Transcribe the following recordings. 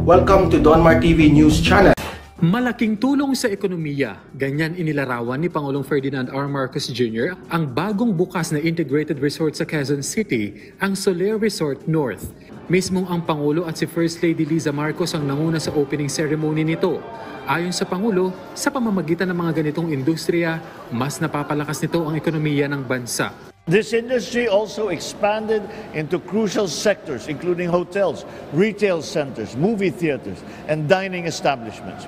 Welcome to Donmar TV News Channel. Malaking tulong sa ekonomiya, ganyan inilarawan ni Pangulong Ferdinand R. Marcos Jr. ang bagong bukas na integrated resort sa Quezon City, ang Soler Resort North. Mismong ang Pangulo at si First Lady Liza Marcos ang nanguna sa opening ceremony nito. Ayon sa Pangulo, sa pamamagitan ng mga ganitong industriya, mas napapalakas nito ang ekonomiya ng bansa. This industry also expanded into crucial sectors, including hotels, retail centers, movie theaters, and dining establishments.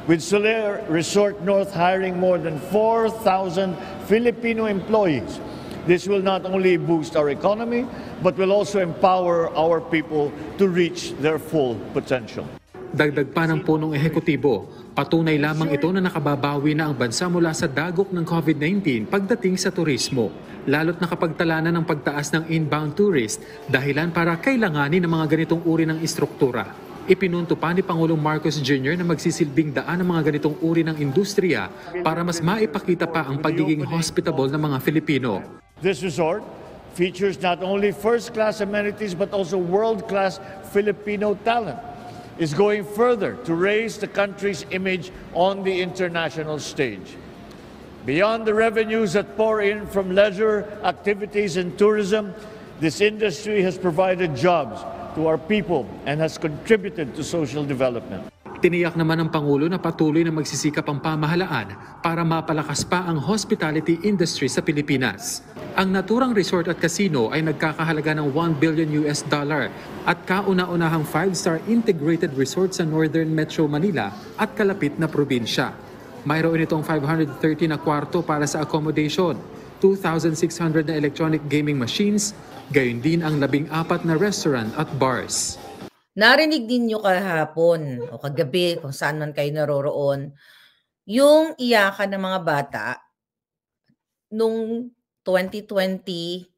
With Soler Resort North hiring more than 4,000 Filipino employees, this will not only boost our economy, but will also empower our people to reach their full potential. Dagdag pa ng punong ehekutibo, patunay lamang ito na nakababawi na ang bansa mula sa dagok ng COVID-19 pagdating sa turismo. Lalo't nakapagtalanan ng pagtaas ng inbound tourist dahilan para kailanganin ng mga ganitong uri ng istruktura. Ipinunto pa ni Pangulong Marcos Jr. na magsisilbing daan ng mga ganitong uri ng industriya para mas maipakita pa ang pagiging hospitable ng mga Filipino. This resort features not only first-class amenities but also world-class Filipino talent. Is going further to raise the country's image on the international stage. Beyond the revenues that pour in from leisure activities and tourism, this industry has provided jobs to our people and has contributed to social development. Tiniyak naman ng Pangulo na patuloy na magsisikap ang pamahalaan para mapalakas pa ang hospitality industry sa Pilipinas. Ang naturang resort at casino ay nagkakahalaga ng $1 billion at kauna-unahang 5-star integrated resort sa Northern Metro Manila at kalapit na probinsya. Mayroon itong 530 na kwarto para sa accommodation, 2,600 na electronic gaming machines, gayon din ang 14 na restaurant at bars. Narinig din nyo kahapon o kagabi kung saan man kayo naroroon, yung iyakan ng mga bata nung 2022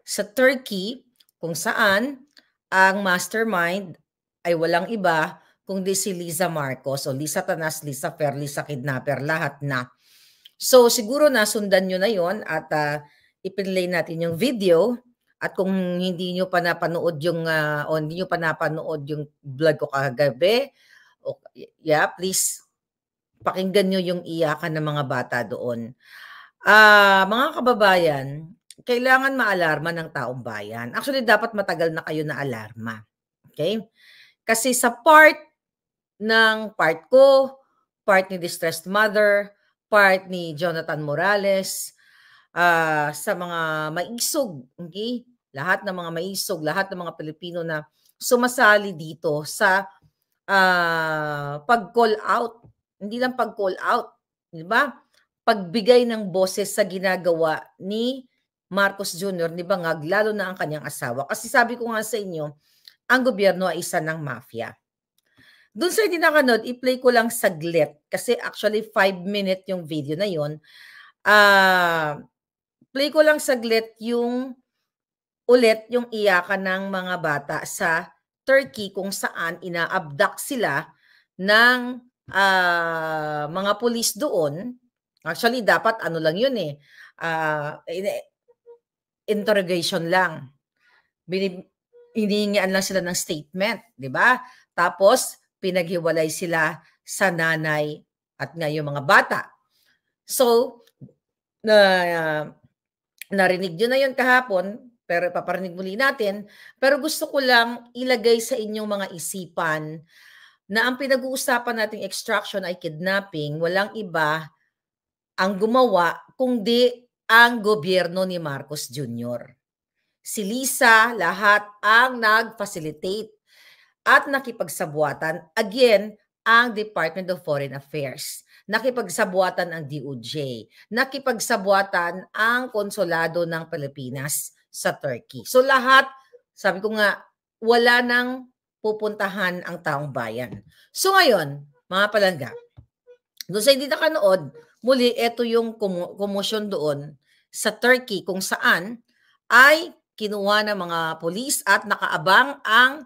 sa Turkey kung saan ang mastermind ay walang iba kundi si Liza Marcos o Liza Tanas, Liza Fer, Liza Kidnapper, lahat na. So siguro nasundan nyo na yon at ipinlay natin yung video. At kung hindi nyo pa napanood yung hindi nyo pa napanood yung vlog ko kagabi, please pakinggan nyo yung iyakan ng mga bata doon. Mga kababayan, kailangan maalarma ng taong bayan. Actually, dapat matagal na kayo na alarma. Okay? Kasi sa part ko, part ni Distressed Mother, part ni Jonathan Morales, sa mga maisog, okay? Lahat ng mga maisog, lahat ng mga Pilipino na sumasali dito sa pag-call out. Hindi lang pag-call out, di ba? Pagbigay ng boses sa ginagawa ni Marcos Jr., ni Bangag, lalo na ang kanyang asawa. Kasi sabi ko nga sa inyo, ang gobyerno ay isa ng mafia. Doon sa hindi nakanood, i-play ko lang saglit. Kasi actually 5-minute yung video na yon. Play ko lang saglit yung iyakan ng mga bata sa Turkey kung saan ina-abduct sila ng mga pulis doon. Actually, dapat ano lang yun interrogation lang. Hinihingian lang sila ng statement, di ba? Tapos, pinaghiwalay sila sa nanay at ngayon mga bata. So, narinig nyo na yun kahapon, pero paparinig muli natin. Pero gusto ko lang ilagay sa inyong mga isipan na ang pinag-uusapan nating extraction ay kidnapping, walang iba ang gumawa kundi ang gobyerno ni Marcos Jr. Si Liza, lahat ang nag-facilitate at nakipagsabuatan. Again, ang Department of Foreign Affairs. Nakipagsabuatan ang DOJ. Nakipagsabuatan ang konsulado ng Pilipinas sa Turkey. So lahat, sabi ko nga, wala nang pupuntahan ang taong bayan. So ngayon, mga palangga, doon sa hindi nakanood, muli, ito yung komosyon doon sa Turkey kung saan ay kinuha ng mga polis at nakaabang ang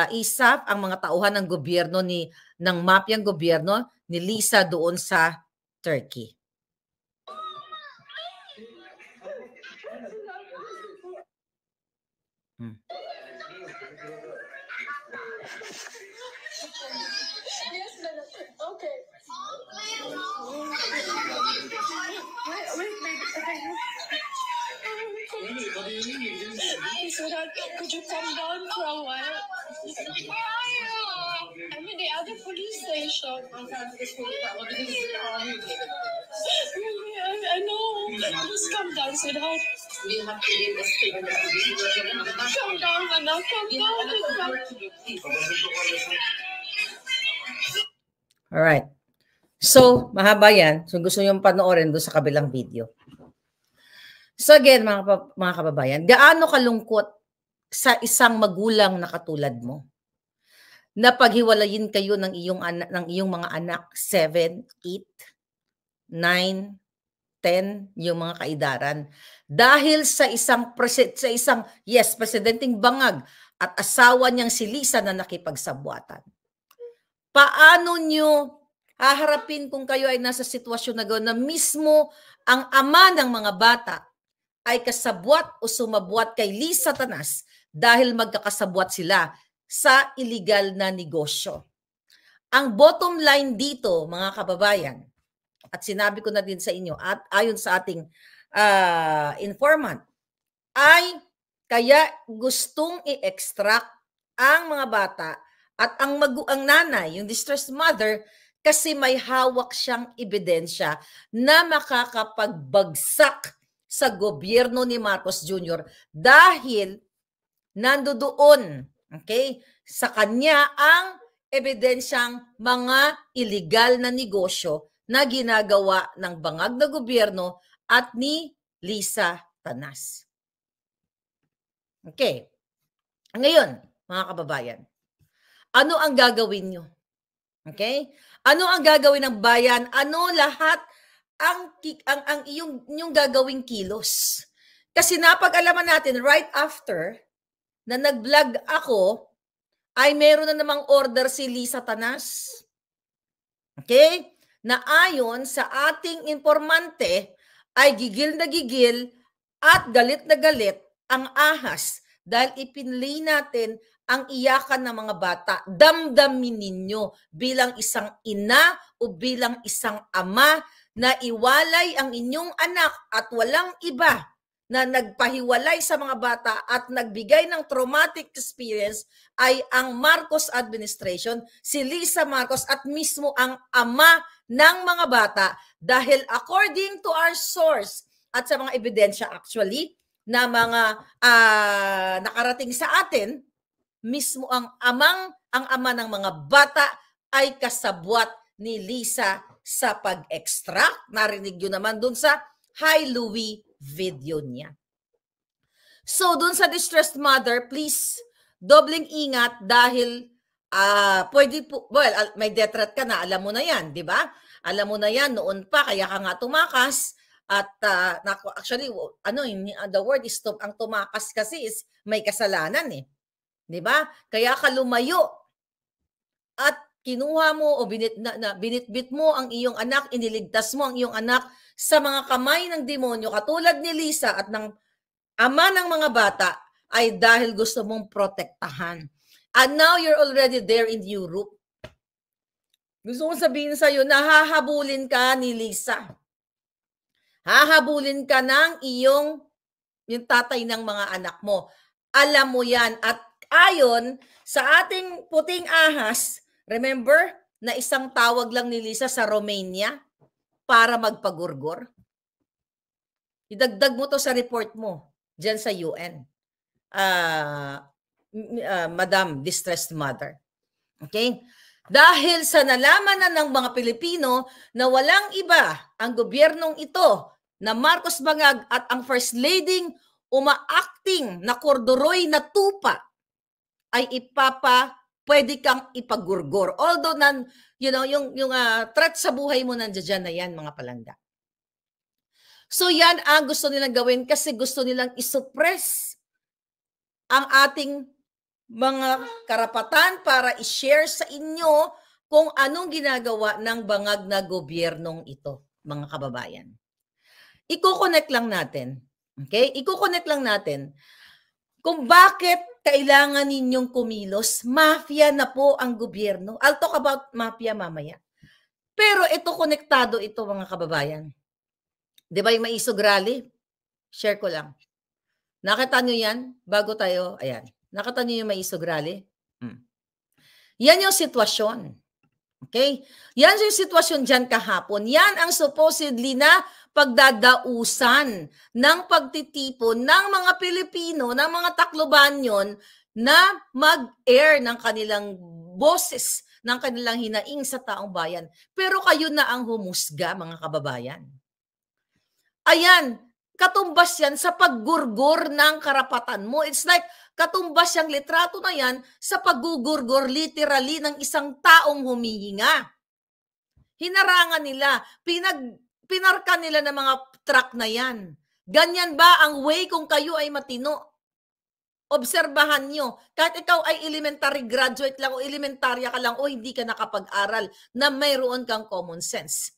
ISAF, ang mga tauhan ng gobyerno ng mafyang gobyerno ni Liza doon sa Turkey. Yes, madam. Okay. Wait. Sweetheart, could you come down for a while? Where are you? I'm in the other police station. I know. Just come down, sweetheart. We have to leave the station. Come down, anak. Come down. Alright. So, mahaba yan. So, gusto nyo panoorin doon sa kabilang video. So, again, mga kababayan, gaano kalungkot sa isang magulang na katulad mo na paghiwalayin kayo ng iyong mga anak, 7, 8, 9, 10, yung mga kaedaran. Dahil sa isang presidenteng bangag at asawa niyang si Lisa na nakipagsabwatan. Paano nyo haharapin kung kayo ay nasa sitwasyon na gano'n na mismo ang ama ng mga bata ay kasabwat o sumabwat kay Lisa Tanas dahil magkakasabwat sila sa illegal na negosyo. Ang bottom line dito, mga kababayan, at sinabi ko na din sa inyo at ayon sa ating informant, ay kaya gustong i-extract ang mga bata at ang nanay, yung distressed mother, kasi may hawak siyang ebidensya na makakapagbagsak sa gobyerno ni Marcos Jr. dahil nandoon, okay, sa kanya ang ebidensyang mga illegal na negosyo na ginagawa ng bangag na gobyerno at ni Lisa Tanas. Okay. Ngayon, mga kababayan, ano ang gagawin nyo? Okay? Ano ang gagawin ng bayan? Ano lahat ang inyong gagawing kilos? Kasi napag-alaman natin right after na nag-vlog ako, ay meron na namang order si Lisa Tanas. Okay? Na ayon sa ating informante, ay gigil na gigil at galit na galit ang ahas dahil ipinili natin ang iyakan ng mga bata. Damdamin ninyo bilang isang ina o bilang isang ama na iwalay ang inyong anak at walang iba na nagpahiwalay sa mga bata at nagbigay ng traumatic experience ay ang Marcos administration, si Lisa Marcos at mismo ang ama ng mga bata dahil according to our source at sa mga ebidensya actually na mga nakarating sa atin, mismo ang ama ng mga bata ay kasabwat ni Lisa sa pag-extract. Narinig nyo naman dun sa Hi Louie video niya. So dun sa distressed mother, please, dobling ingat dahil pwede po, well, may death threat ka na, alam mo na yan, di ba? Alam mo na yan, noon pa, kaya ka nga tumakas. At actually, the word is, ang tumakas kasi is may kasalanan eh. Di ba? Kaya ka lumayo at kinuha mo o binitbit mo ang iyong anak, iniligtas mo ang iyong anak sa mga kamay ng demonyo katulad ni Lisa at ng ama ng mga bata ay dahil gusto mong protektahan. And now you're already there in Europe. Gusto kong sabihin sa'yo, nahahabulin ka ni Lisa. Hahabulin ka ng yung tatay ng mga anak mo. Alam mo yan at ayon sa ating puting ahas, remember na isang tawag lang ni Lisa sa Romania para magpagurgor? Idagdag mo to sa report mo dyan sa UN. Madam Distressed Mother. Okay? Dahil sa nalaman na ng mga Pilipino na walang iba ang gobyernong ito na Marcos Bangag at ang First Lady umaacting na kordoroy na tupa ay pwede kang ipagurgor. Although yung threat sa buhay mo nandiyan na yan, mga palangga. So yan ang gusto nilang gawin kasi gusto nilang isuppress ang ating mga karapatan para i-share sa inyo kung anong ginagawa ng bangag na gobyernong ito, mga kababayan. Iko-connect lang natin. Okay? Iko-connect lang natin kung bakit kailangan ninyong kumilos. Mafia na po ang gobyerno. I'll talk about mafia mamaya. Pero ito, konektado ito mga kababayan. Di ba yung Maisog Rally? Share ko lang. Nakita nyo yan? Bago tayo, ayan. Nakita nyo yung Maisog Rally? Yan yung sitwasyon. Okay? Yan yung sitwasyon dyan kahapon. Yan ang supposedly na pagdadausan ng pagtitipon ng mga Pilipino, ng mga Taclobanyon na mag-air ng kanilang boses, ng kanilang hinaing sa taong bayan. Pero kayo na ang humusga, mga kababayan. Ayan, katumbas yan sa paggurgur ng karapatan mo. It's like, katumbas yung litrato na yan sa paggugurgur literally ng isang taong humihinga. Hinarangan nila, pinarka nila ng mga truck na yan. Ganyan ba ang way kung kayo ay matino? Obserbahan nyo, kahit ikaw ay elementary graduate lang o elementarya ka lang o hindi ka nakapag-aral na mayroon kang common sense.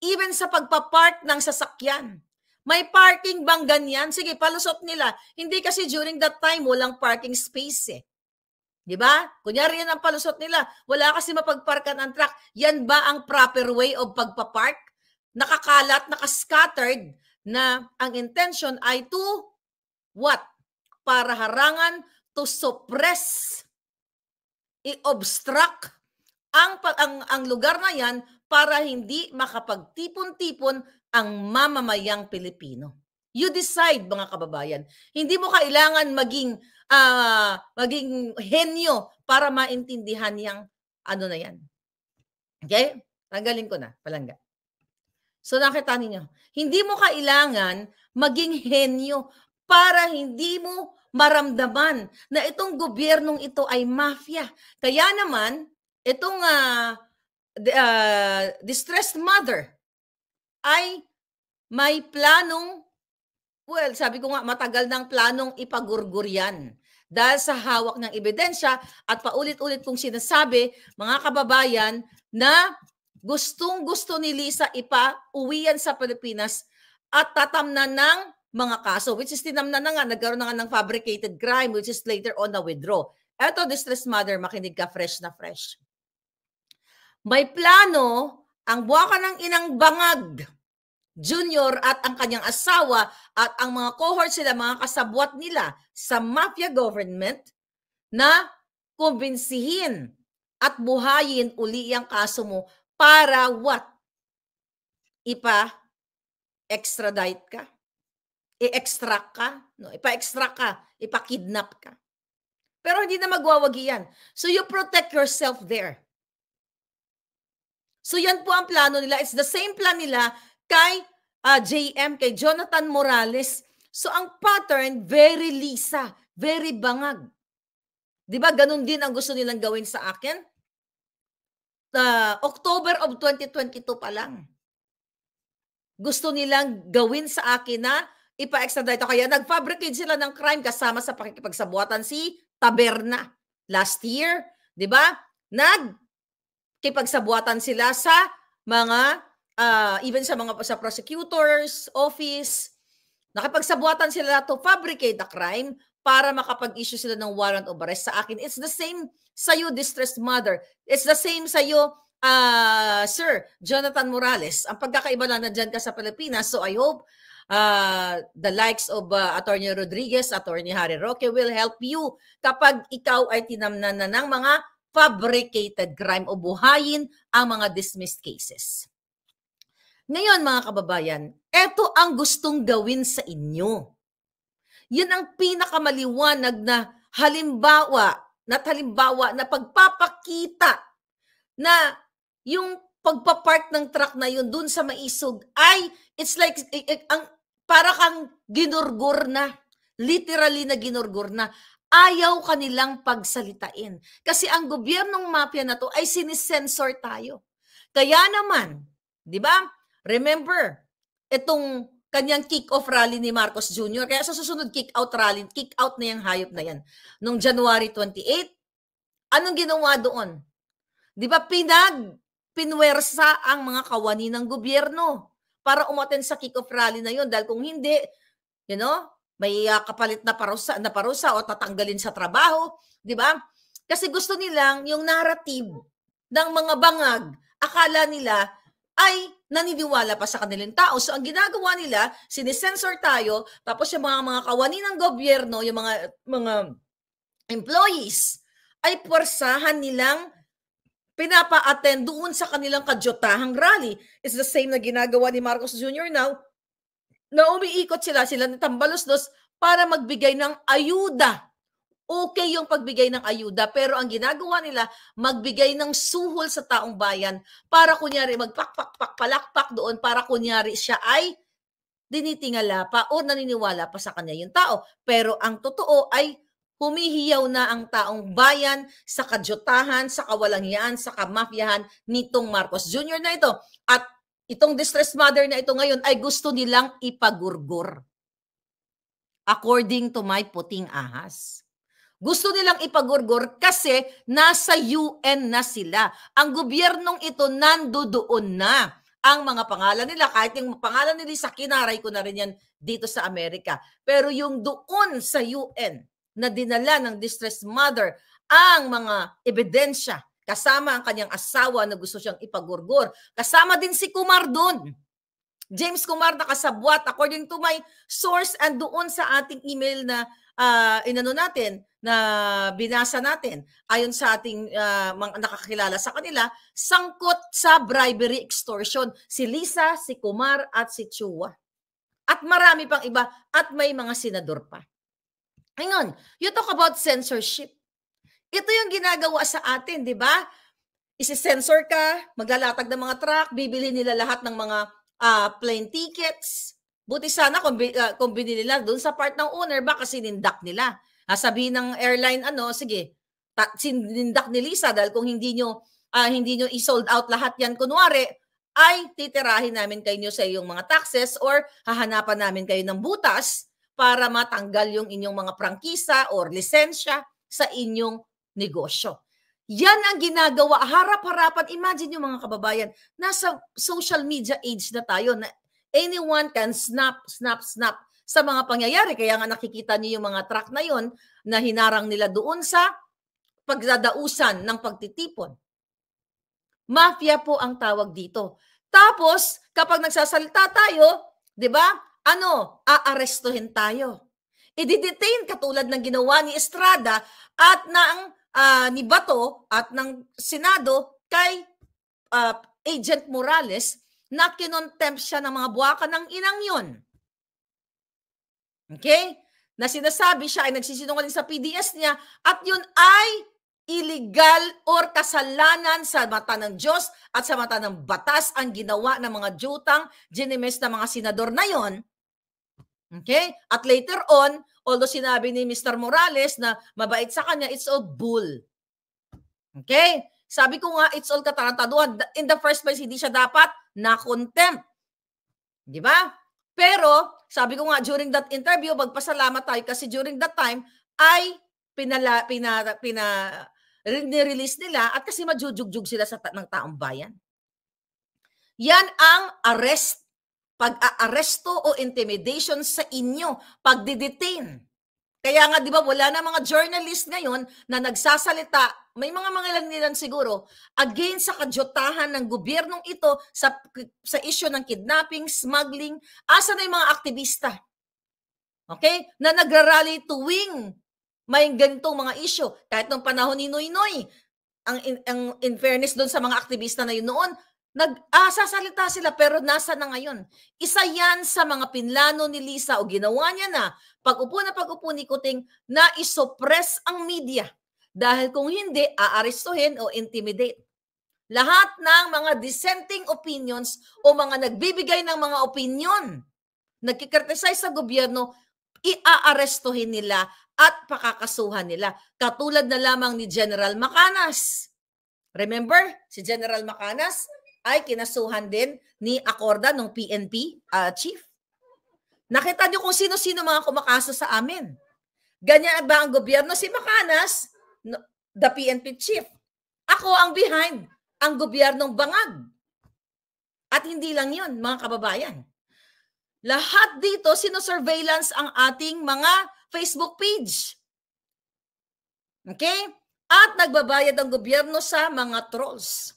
Even sa pagpapark ng sasakyan, may parking bang ganyan? Sige, palusot nila. Hindi kasi during that time, walang parking space eh. Diba? Kunyari yan ang palusot nila. Wala kasi mapagparkan ang truck. Yan ba ang proper way of pagpapark? Nakakalat, nakascattered na ang intention ay to what? Para harangan, to suppress, i-obstruct ang lugar na yan para hindi makapagtipon-tipon ang mamamayang Pilipino. You decide, mga kababayan. Hindi mo kailangan maging henyo para maintindihan yung ano na yan. Okay? Tanggalin ko na, palangga. So nakita ninyo, hindi mo kailangan maging henyo para hindi mo maramdaman na itong gobyernong ito ay mafia. Kaya naman, itong distressed mother ay may planong, well, sabi ko nga, matagal ng planong ipagurgur yan. Dahil sa hawak ng ebidensya at paulit-ulit kong sinasabi, mga kababayan, na gustong-gusto ni Lisa ipa-uwi yan sa Pilipinas at tatamnan ng mga kaso, which is tinamnan na nga, nagkaroon na nga ng fabricated crime, which is later on na withdraw. Eto, distressed mother, makinig ka, fresh na fresh. May plano ang buwaka ng inang Bangag Junior at ang kanyang asawa at ang mga cohort sila, mga kasabwat nila sa mafia government na kumbinsihin at buhayin uli ang kaso mo para what? Ipa-extradite ka? I-extract ka? No, ipa-extract ka, ipa-kidnap ka. Pero hindi na magwawagi yan. So you protect yourself there. So yan po ang plano nila. It's the same plan nila kay JM, kay Jonathan Morales. So ang pattern, very Lisa, very Bangag. Diba ganun din ang gusto nilang gawin sa akin? October of 2022 pa lang. Gusto nilang gawin sa akin na ipa-extradite. Kaya nag-fabricate sila ng crime kasama sa pakikipagsabuatan si Taberna. Last year, di ba? Nagkipagsabuatan sila sa mga, even sa mga sa prosecutor's office. Nakipagsabuatan sila to fabricate the crime para makapag-issue sila ng warrant of arrest sa akin. It's the same sa'yo, distressed mother. It's the same sa'yo, Sir Jonathan Morales. Ang pagkakaiba lang nandyan ka sa Pilipinas. So I hope the likes of Attorney Rodriguez, Attorney Harry Roque will help you kapag ikaw ay tinamnan na ng mga fabricated crime o buhayin ang mga dismissed cases. Ngayon mga kababayan, eto ang gustong gawin sa inyo. Yan ang pinakamaliwanag na halimbawa na pagpapakita na yung pagpapark ng truck na yun dun sa Maisog ay it's like para kang ginurgur na, literally na ginurgur na. Ayaw kanilang pagsalitain. Kasi ang gobyernong mafia na to ay sinisensor tayo. Kaya naman, di ba? Remember, itong kanyang kick-off rally ni Marcos Jr. Kaya sa susunod kick-out rally, kick-out na yung hayop na yan. Noong January 28, anong ginawa doon? Di ba pinwersa ang mga kawani ng gobyerno para umattend sa kick-off rally na yun. Dahil kung hindi, may kapalit na parusa o tatanggalin sa trabaho, di ba? Kasi gusto nilang yung narrative ng mga bangag, akala nila ay naniniwala pa sa kanilang tao. So ang ginagawa nila, sinisensor tayo, tapos yung mga kawani ng gobyerno, yung mga employees, ay puwersahan nilang pinapa-attend doon sa kanilang kadyotahang rally. It's the same na ginagawa ni Marcos Jr. now, na umiikot sila ng tambalos-dos para magbigay ng ayuda. Okay yung pagbigay ng ayuda, pero ang ginagawa nila, magbigay ng suhol sa taong bayan para kunyari palakpak doon para kunyari siya ay dinitingala pa o naniniwala pa sa kanya yung tao. Pero ang totoo ay humihiyaw na ang taong bayan sa kadyotahan, sa kawalangyaan, sa kamafyahan nitong Marcos Jr. na ito. At itong distressed mother na ito ngayon ay gusto nilang ipagurgur. According to my puting ahas. Gusto nilang ipagurgur kasi nasa UN na sila. Ang gobyernong ito nandoon na. Ang mga pangalan nila, kahit yung pangalan ni Lisa, kinaray ko na rin yan dito sa Amerika. Pero yung doon sa UN na dinala ng distressed mother ang mga ebidensya, kasama ang kanyang asawa na gusto siyang ipagurgur. Kasama din si Kumar doon. James Kumar nakasabwat according to my source and doon sa ating email na inano natin, na binasa natin, ayon sa ating mga nakakilala sa kanila, sangkot sa bribery extortion. Si Lisa, si Kumar, at si Chua. At marami pang iba, at may mga senador pa. Ngayon, you talk about censorship. Ito yung ginagawa sa atin, di ba? Isi-censor ka, maglalatag ng mga truck, bibili nila lahat ng mga plane tickets. Buti sana kung binili nila doon sa part ng owner, baka sinindak nila. Sabihin ng airline, sige, sinindak ni Lisa dahil kung hindi nyo i-sold out lahat yan, kunwari, ay titirahin namin kayo sa iyong mga taxes or hahanapan namin kayo ng butas para matanggal yung inyong mga prangkisa or lisensya sa inyong negosyo. Yan ang ginagawa, harap-harapan. Imagine yung mga kababayan, nasa social media age na tayo na anyone can snap sa mga pangyayari. Kaya nga nakikita niyo yung mga truck na yon na hinarang nila doon sa pagdadausan ng pagtitipon. Mafia po ang tawag dito. Tapos, kapag nagsasalita tayo, di ba, aarestuhin tayo. I-detain katulad ng ginawa ni Estrada at ni Bato at ng Senado kay Agent Morales na kinontempt siya ng mga buwaka ng inang yon. Okay? Na sinasabi siya ay nagsisinungaling sa PDS niya at yun ay illegal or kasalanan sa mata ng Diyos at sa mata ng batas ang ginawa ng mga jutang, ginimes na mga senador na yon. Okay? At later on, although sinabi ni Mr. Morales na mabait sa kanya, it's all bull. Okay? Sabi ko nga, it's all katarantaduhan. In the first place, hindi siya dapat na-contempt. Di ba? Pero, sabi ko nga, during that interview, magpasalamat tayo kasi during that time, ay nirelease nila at kasi majujugjug sila ng taong bayan. Yan ang arrest, pag-aaresto o intimidation sa inyo, pag-detain. Kaya nga, di ba, wala na mga journalist ngayon na nagsasalita, may mga mangilan siguro, against sa kadyotahan ng gobyernong ito sa issue ng kidnapping, smuggling, asa na yung mga aktivista. Okay? Na nagrarally tuwing may ganitong mga issue. Kahit nung panahon ni Noynoy, in fairness doon sa mga aktivista na yun noon, sasalita sila pero nasa na ngayon. Isa yan sa mga pinlano ni Lisa o ginawa niya na pag-upo ni Kuting na isuppress ang media. Dahil kung hindi, aarestuhin o intimidate. Lahat ng mga dissenting opinions o mga nagbibigay ng mga opinion, nagkikriticize sa gobyerno, iaarestuhin nila at pakakasuhan nila. Katulad na lamang ni General Macanas. Remember, si General Macanas ay kinasuhan din ni Acorda ng PNP chief. Nakita niyo kung sino-sino mga kumakaso sa amin. Ganyan ba ang gobyerno? Si Macanas, the PNP chief. Ako ang behind, ang gobyernong bangag. At hindi lang yun, mga kababayan. Lahat dito, sino-surveillance ang ating mga Facebook page. Okay? At nagbabayad ang gobyerno sa mga trolls.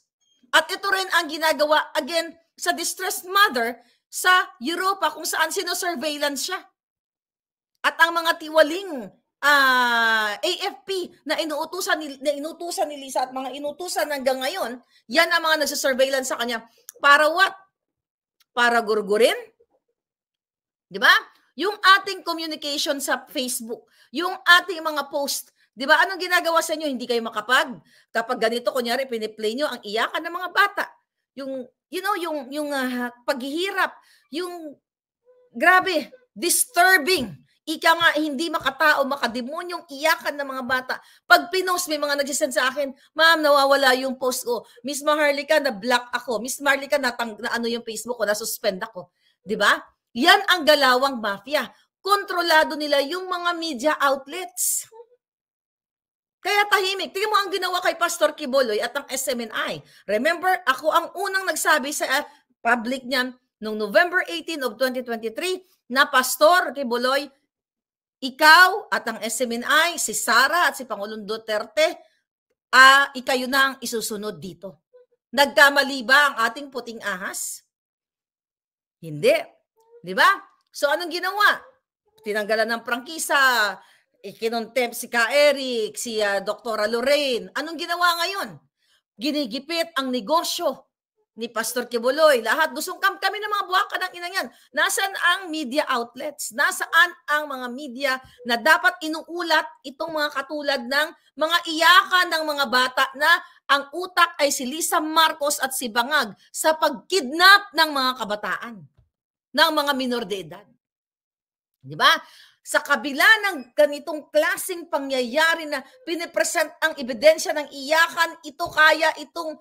At ito rin ang ginagawa, again, sa distressed mother sa Europa kung saan sino-surveillance siya. At ang mga tiwaling AFP na inuutusan ni Lisa at mga inutusan hanggang ngayon, yan ang mga nagsusurveillance sa kanya. Para what? Para gurgurin? Di ba? Yung ating communication sa Facebook, yung ating mga post, di ba? Anong ginagawa sa inyo? Hindi kayo makapag. Kapag ganito, kunyari, piniplay nyo ang iyakan ng mga bata. Yung, yung paghihirap, yung grabe, disturbing. Ika nga, hindi makatao, makademonyong iyakan ng mga bata. Pag pinost, may mga nagsisend sa akin, ma'am, nawawala yung post ko. Miss Maharlika, na-block ako. Miss Maharlika, na ano yung Facebook ko, na-suspend ako. Di ba? Yan ang galawang mafia. Kontrolado nila yung mga media outlets. Kaya tahimik. Tingnan mo ang ginawa kay Pastor Quiboloy at ang SMNI. Remember, ako ang unang nagsabi sa public niyan noong November 18 of 2023 na Pastor Quiboloy, ikaw at ang SMNI, si Sara at si Pangulong Duterte, ikayo na ang isusunod dito. Nagkamali ba ang ating puting ahas? Hindi. Di ba? So anong ginawa? Tinanggalan ng prangkisa, ikinontempt si Ka Eric, si Dr. Lorraine. Anong ginawa ngayon? Ginigipit ang negosyo ni Pastor Quiboloy. Lahat gustong kami ng mga buwaka ng ina yan. Nasaan ang media outlets? Nasaan ang mga media na dapat inuulat itong mga katulad ng mga iyakan ng mga bata na ang utak ay si Lisa Marcos at si Bangag sa pagkidnap ng mga kabataan, ng mga minor de edad. Di ba? Sa kabila ng ganitong klaseng pangyayari na pinipresent ang ebidensya ng iyakan, ito kaya itong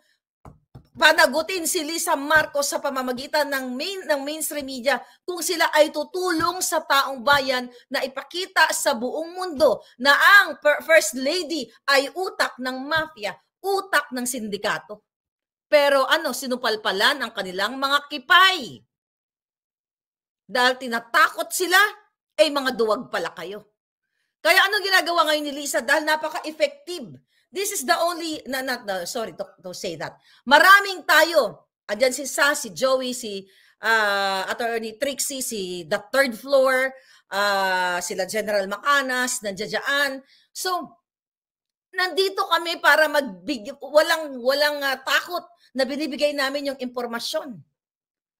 panagutin si Lisa Marcos sa pamamagitan ng mainstream media kung sila ay tutulong sa taong bayan na ipakita sa buong mundo na ang First Lady ay utak ng mafia, utak ng sindikato. Pero sinupalpalan ang kanilang mga kipay. Dahil tinatakot sila, ay mga duwag pala kayo. Kaya anong ginagawa ngayon ni Lisa? Dahil napaka-effective. This is the only, sorry to say that. Maraming tayo. Andyan si Sa, si Joey, si Attorney Trixie, si The Third Floor, sila General Macanas, nandiyan. So, nandito kami para walang takot na binibigay namin yung impormasyon.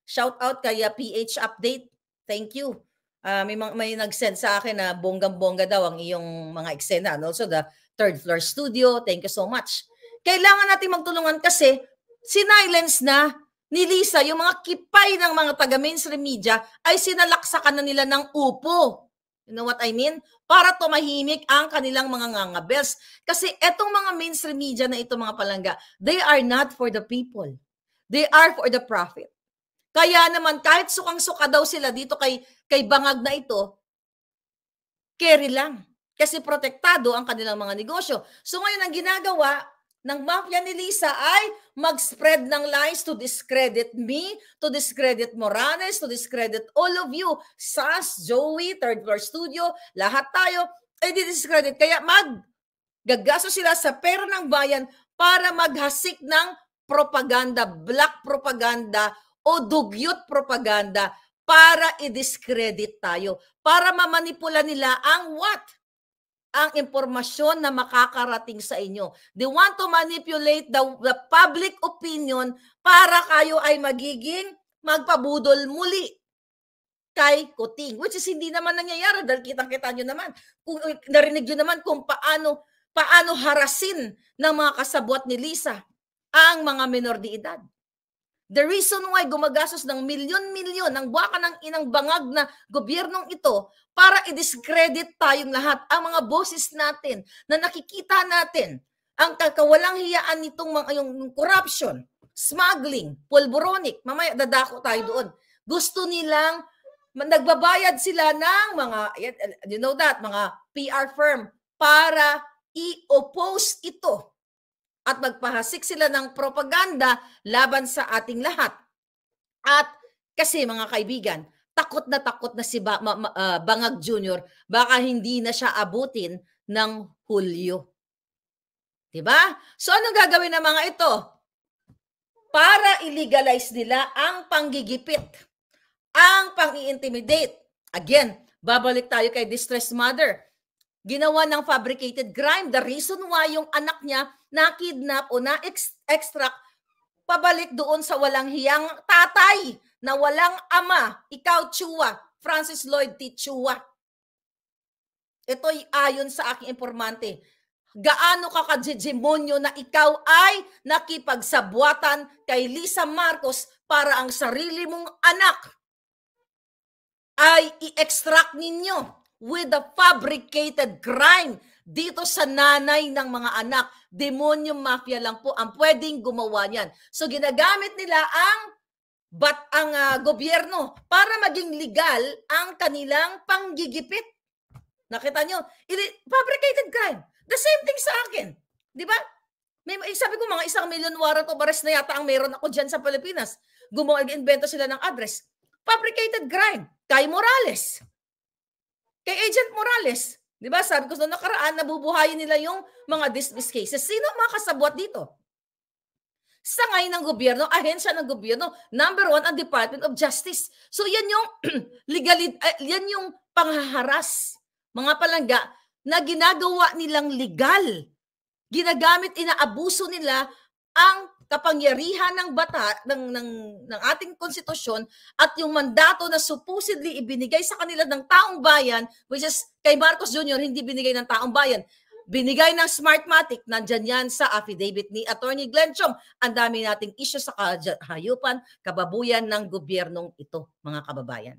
Shout out kay PH Update. Thank you. May nag-send sa akin na bonggang-bongga daw ang iyong mga eksena. And also the Third Floor Studio. Thank you so much. Kailangan natin magtulungan kasi sinilence na ni Lisa yung mga kipay ng mga taga-mainstream media ay sinalaksakan na nila ng upo. You know what I mean? Para tumahimik ang kanilang mga ngangabels. Kasi etong mga mainstream media na ito mga palangga, they are not for the people. They are for the profit. Kaya naman kahit sukang-suka daw sila dito kay Bangag na ito, carry lang. Kasi protektado ang kanilang mga negosyo. So ngayon ang ginagawa ng mafia ni Lisa ay mag-spread ng lies to discredit me, to discredit Morales, to discredit all of you. Sas, Joey, Third Floor Studio, lahat tayo ay di-discredit. Kaya gagaso sila sa pera ng bayan para maghasik ng propaganda, black propaganda o dugyot propaganda para i-discredit tayo. Para mamanipula nila ang what? Ang impormasyon na makakarating sa inyo. They want to manipulate the public opinion para kayo ay magiging magpabudol muli kay Kuting. Which is hindi naman nangyayari dahil kitang-kita nyo naman. Kung narinig nyo naman kung paano harasin ng mga kasabwat ni Lisa ang mga minor de edad. The reason why gumagastos ng milyon-milyon ng buwaka ng inang Bangag na gobyernong ito para i-discredit tayong lahat, ang mga boses natin na nakikita natin, ang kawalang hiyaan nitong yung corruption, smuggling, pulboronic, mamaya dadako tayo doon. Gusto nilang, nagbabayad sila ng mga, you know that, mga PR firm para i-oppose ito. At magpahasik sila ng propaganda laban sa ating lahat. At kasi mga kaibigan, takot na si Bangag Jr., baka hindi na siya abutin ng Hulyo. Diba? So anong gagawin ng mga ito? Para i-legalize nila ang panggigipit, ang pang-i-intimidate. Again, babalik tayo kay distressed mother. Ginawa ng fabricated crime. The reason why yung anak niya na-kidnap o na-extract pabalik doon sa walang hiyang tatay na walang ama. Ikaw, Chua, Francis Lloyd T. Chua. Ito'y ayon sa aking informante. Gaano ka kademonyo na ikaw ay nakipagsabwatan kay Lisa Marcos para ang sarili mong anak ay i-extract ninyo with the fabricated crime dito sa nanay ng mga anak. Demonyo mafia lang po ang pwedeng gumawa niyan. So ginagamit nila ang gobyerno para maging legal ang kanilang panggigipit. Nakita nyo? Fabricated crime. The same thing sa akin. Di ba? Sabi ko, mga 1 million warrant of arrest na yata ang meron ako dyan sa Pilipinas. Invento sila ng address. Fabricated crime. Kay Morales. Kay Agent Morales. Di ba? Sabi ko noong nakaraan, nabubuhayin nila yung mga dismissed cases. Sino ang mga kasabwat dito? Sangay ng gobyerno, ahensya ng gobyerno, number 1 ang Department of Justice. So yan yung yan yung panghaharas, mga palangga, na ginagawa nilang legal. Ginagamit, inaabuso nila ang kapangyarihan ng ng ating konstitusyon at yung mandato na supposedly ibinigay sa kanila ng taong bayan, which is kay Marcos Jr. hindi binigay ng taong bayan. Binigay ng Smartmatic, nandyan yan sa affidavit ni Attorney Glenn Chong. Ang dami nating issue sa kahayupan, kababuyan ng gobyernong ito, mga kababayan.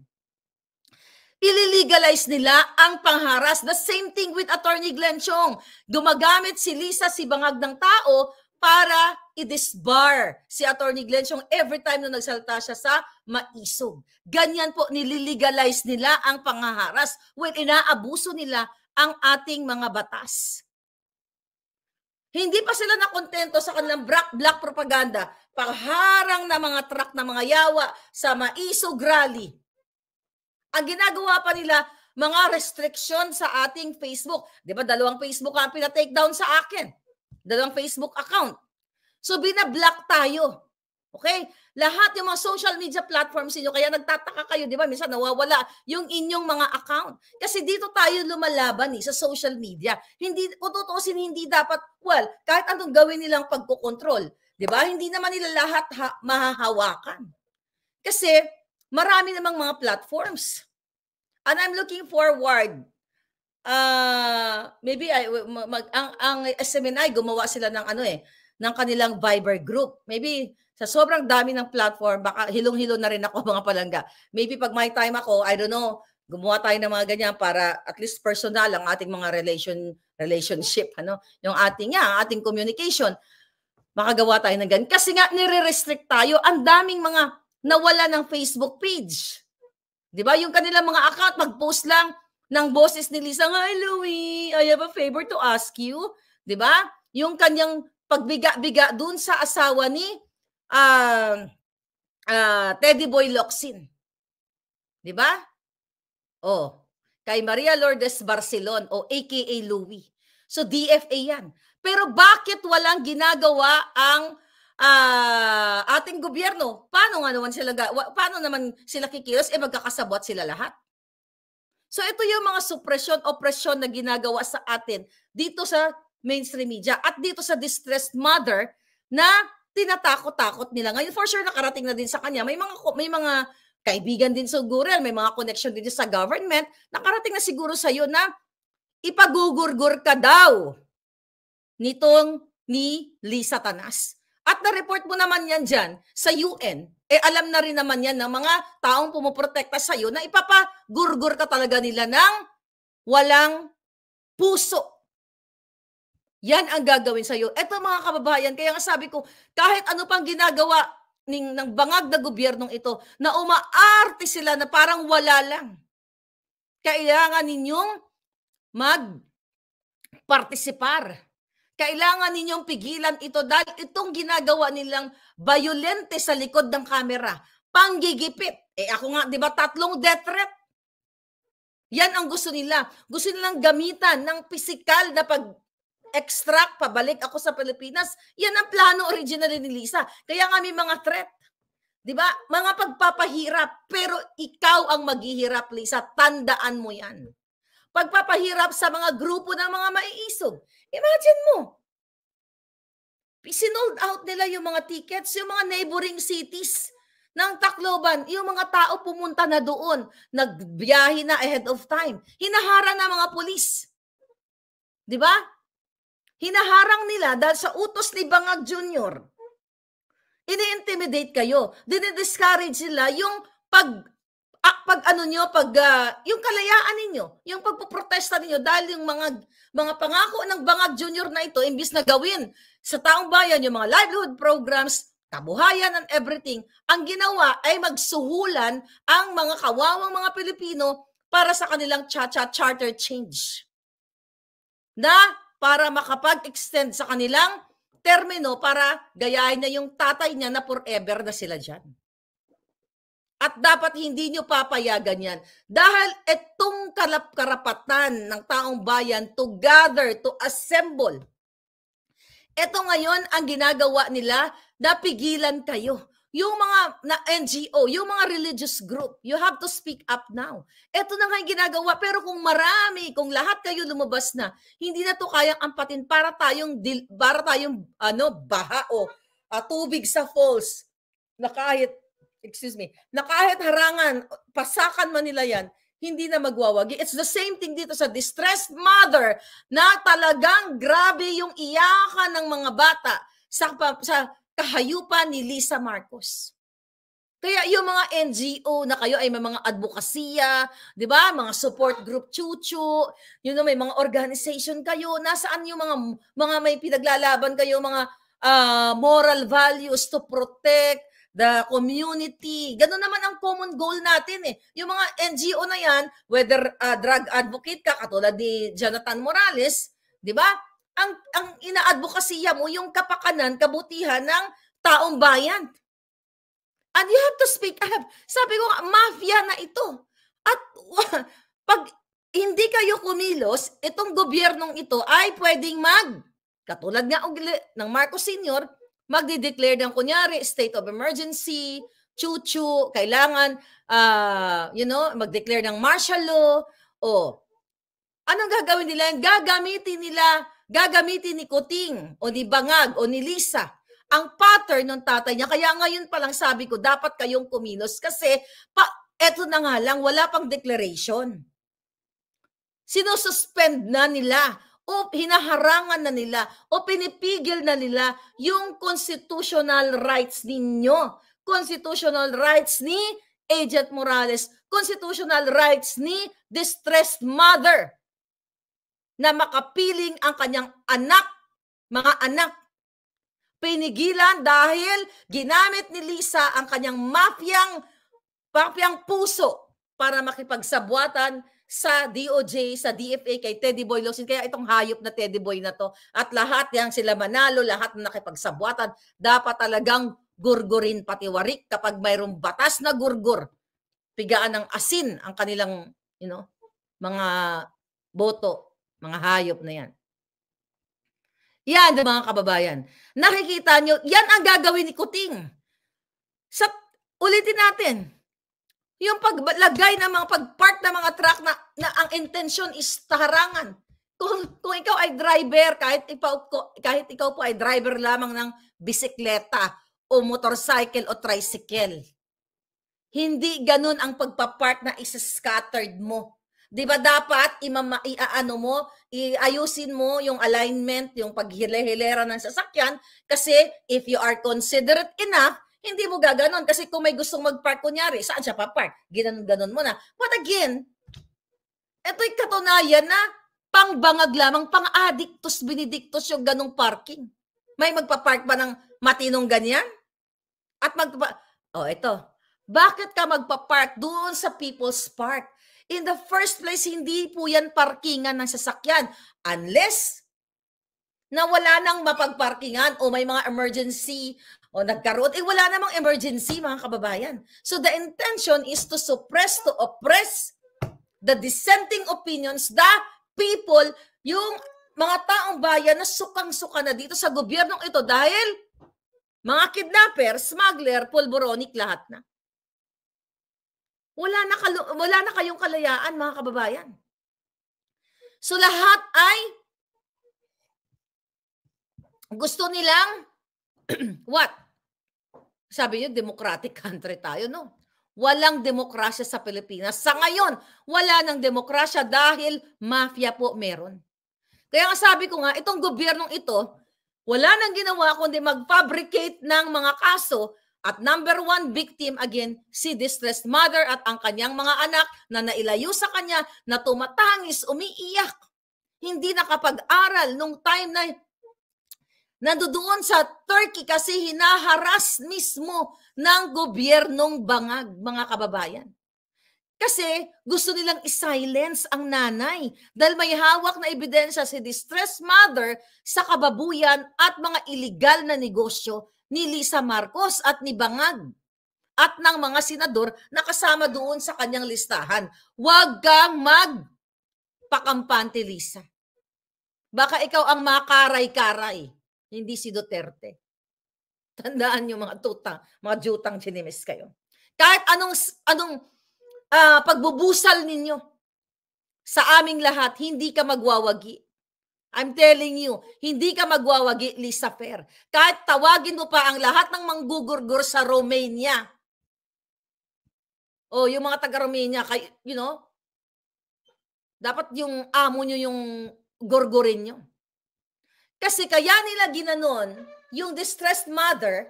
Ililegalize nila ang pangharas. The same thing with Attorney Glenn Chong. Gumagamit si Lisa, si bangag ng tao, para i-disbar si Attorney Glenn Chong every time na nagsalita siya sa maisog. Ganyan po, nililegalize nila ang panghaharas when inaabuso nila ang ating mga batas. Hindi pa sila nakontento sa kanilang black propaganda, pagharang na mga truck na mga yawa sa maisog rally. Ang ginagawa pa nila, mga restriction sa ating Facebook. Di ba, 2 Facebook ang pina-take down sa akin. 2 Facebook account. So, binablock tayo. Okay? Lahat yung mga social media platforms niyo, kaya nagtataka kayo, di ba? Minsan nawawala yung inyong mga account. Kasi dito tayo lumalaban sa social media. Hindi, kung tutuusin, hindi dapat, kahit anong gawin nilang pagkukontrol. Di ba? Hindi naman nila lahat mahahawakan. Kasi, marami namang mga platforms. And I'm looking forward. Maybe ang SMNI gumawa sila ng ng kanilang Viber group. Maybe sa sobrang dami ng platform, baka hilong-hilo na rin ako mga palangga. Maybe pag may time ako, I don't know, gumawa tayo ng mga ganyan para at least personal ang ating mga relationship, yung ating communication. Makagawa tayo ng ganyan. Kasi nga nire-restrict tayo, ang daming mga nawala ng Facebook page. 'Di ba? Yung kanilang mga account mag-post lang ng boses ni Lisa, "Hi Louie, I have a favor to ask you." 'Di ba? Yung kanyang pagbiga-biga dun sa asawa ni Teddy Boy Locsin. 'Di ba? Kay Maria Lourdes Barcelon o aka Louie. So DFA 'yan. Pero bakit walang ginagawa ang ating gobyerno? Paano naman sila kikilos? Magkakasabot sila lahat. So ito yung mga opresyon na ginagawa sa atin dito sa mainstream media at dito sa distressed mother na tinatakot-takot nila. Ngayon for sure nakarating na din sa kanya. May mga kaibigan din siguro, may mga connection din sa government. Nakarating na siguro sa iyo na ipagugurgur ka daw nitong ni Lisa Tanas. At na-report mo naman yan dyan sa UN, alam na rin naman yan ng mga taong pumuprotekta sa iyo na ipapagurgur ka talaga nila ng walang puso. Yan ang gagawin sa iyo. Eto mga kababayan, kaya nga sabi ko, kahit ano pang ginagawa ng bangag na gobyernong ito, na umaarte sila na parang wala lang. Kailangan ninyong mag-partisipar. Kailangan ninyong pigilan ito dahil itong ginagawa nilang violente sa likod ng kamera, panggigipit. Ako nga, di ba, 3 death threat? Yan ang gusto nila. Gusto nilang gamitan ng physical na pag-extract, pabalik ako sa Pilipinas. Yan ang plano originally ni Lisa. Kaya nga may mga threat. Di ba? Mga pagpapahirap. Pero ikaw ang maghihirap, Lisa. Tandaan mo yan. Pagpapahirap sa mga grupo ng mga maiisog. Imagine mo. Sinold out nila yung mga tickets, yung mga neighboring cities ng Tacloban, yung mga tao pumunta na doon, nagbiyahe na ahead of time. Hinaharang na mga pulis. Di ba? Hinaharang nila dahil sa utos ni Bangag Jr. Ini-intimidate kayo. Dinidiscourage nila yung yung kalayaan ninyo, yung pagpoprotesta ninyo dahil yung mga pangako ng Bangag Jr. na ito, imbis na gawin sa taong bayan yung mga livelihood programs, kabuhayan and everything, ang ginawa ay magsuhulan ang mga kawawang mga Pilipino para sa kanilang charter change. Na para makapag-extend sa kanilang termino para gayahin na yung tatay niya na forever na sila dyan. At dapat hindi nyo papayagan yan. Dahil itong karapatan ng taong bayan to gather, to assemble, ito ngayon ang ginagawa nila na pigilan kayo. Yung mga NGO, yung mga religious group, you have to speak up now. Ito na nga yung ginagawa. Pero kung kung lahat kayo lumabas na, hindi na to kayang ampatin para tayong baha o tubig sa falls na kahit harangan, pasakan man nila yan, hindi na magwawagi. It's the same thing dito sa distressed mother na talagang grabe yung iyakan ng mga bata sa kahayupan ni Lisa Marcos. Kaya yung mga NGO na kayo ay may mga advokasya, di ba? Mga support group, chuchu, may mga organization kayo, nasaan yung mga may pinaglalaban kayo, mga moral values to protect the community. Ganun naman ang common goal natin eh. Yung mga NGO na yan, whether drug advocate ka, katulad ni Jonathan Morales, di ba? Ang ina-advokasya mo yung kapakanan, kabutihan ng taong bayan. And you have to speak up. Sabi ko, mafia na ito. At pag hindi kayo kumilos, itong gobyernong ito ay pwedeng katulad nga ng Marcos Sr., magdi-declare ng kunyari state of emergency, chuchu, kailangan mag-declare ng martial law. Anong gagawin nila? Gagamitin ni Kuting o ni Bangag o ni Lisa ang pattern ng tatay niya. Kaya ngayon pa lang sabi ko, dapat kayong kumilos kasi eto na nga lang, wala pang declaration. Sinususpend na nila o hinaharangan na nila o pinipigil na nila yung constitutional rights ninyo. Constitutional rights ni Agent Morales. Constitutional rights ni distressed mother na makapiling ang kanyang mga anak. Pinigilan dahil ginamit ni Lisa ang kanyang mafyang puso para makipagsabwatan sa DOJ, sa DFA, kay Teddy Boy Locsin. Kaya itong hayop na Teddy Boy na to, at lahat yang sila Manalo, lahat na nakipagsabwatan, dapat talagang gurgurin patiwarik kapag mayroong batas na gurgur. Pigaan ng asin ang kanilang, mga boto, mga hayop na yan. Yan, mga kababayan. Nakikita nyo, yan ang gagawin ni Kuting. Ulitin natin. Yung paglagay ng mga pag-park ng mga truck na ang intention is taharangan. Kung ikaw ay driver, kahit ikaw po ay driver lamang ng bisikleta o motorcycle o tricycle, hindi ganun ang pagpapark na isa-scattered mo. Di ba dapat iayusin mo yung alignment, yung paghilera ng sasakyan, kasi if you are considerate enough, hindi mo gaganon. Kasi kung may gustong mag-park, kunyari, saan siya pa-park? Ginanon mo na. But again, ito'y katunayan na pang-bangag lamang, pang-adictus, benedictus yung ganong parking. May magpa-park ba ng matinong ganyan? At ito. Bakit ka magpa-park doon sa People's Park? In the first place, hindi po yan parkingan ng sasakyan. Unless na wala nang mapagparkingan o may mga emergency O nagkaroon, wala namang emergency mga kababayan. So the intention is to suppress, to oppress the dissenting opinions, the people, yung mga taong bayan na sukang-suka na dito sa gobyernong ito dahil mga kidnapper, smuggler, pulboronic, lahat na. Wala na kayong kalayaan mga kababayan. So lahat ay gusto nilang what? Sabi niyo, democratic country tayo, no? Walang demokrasya sa Pilipinas. Sa ngayon, wala nang demokrasya dahil mafia po meron. Kaya nga sabi ko nga, itong gobyernong ito, wala nang ginawa kundi mag-fabricate ng mga kaso at number one victim again, si distressed mother at ang kanyang mga anak na nailayo sa kanya, na tumatangis, umiiyak. Hindi nakapag-aral nung time na nandoon sa Turkey kasi hinaharas mismo ng gobyernong bangag, mga kababayan. Kasi gusto nilang i-silence ang nanay dahil may hawak na ebidensya si distressed mother sa kababuyan at mga illegal na negosyo ni Lisa Marcos at ni Bangag at ng mga senador na kasama doon sa kanyang listahan. Huwag kang magpakampante, Lisa. Baka ikaw ang makaray-karay. Hindi si Duterte. Tandaan nyo mga jutang chinimis kayo. Kahit anong pagbubusal ninyo sa aming lahat, hindi ka magwawagi. I'm telling you, hindi ka magwawagi, Lisa Fer. Kahit tawagin mo pa ang lahat ng manggugurgur sa Romania. O yung mga taga-Romania, you know, dapat yung amo nyo yung gurgurin nyo. Kasi kaya nila ginanon yung distressed mother,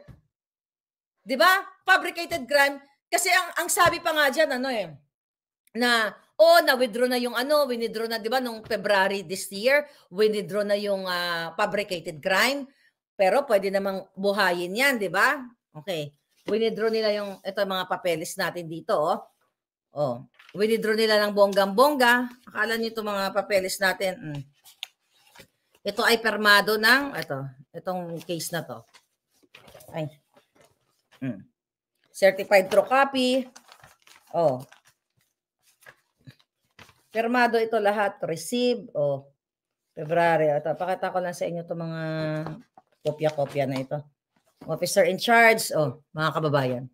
di ba? Fabricated crime. Kasi ang sabi pa nga dyan, na-withdraw na yung withdraw na, di ba, nung February this year, withdraw na yung fabricated crime. Pero pwede namang buhayin yan, di ba? Okay. Withdraw nila yung, ito mga papeles natin dito, withdraw nila ng bonggang-bongga. Akala nyo ito mga papeles natin, ito ay permado ng, itong case na to. Ay. Certified true copy. Permado ito lahat. Receive. February. Ito, pakita ko lang sa inyo itong mga kopya-kopya na ito. Officer in charge. Mga kababayan.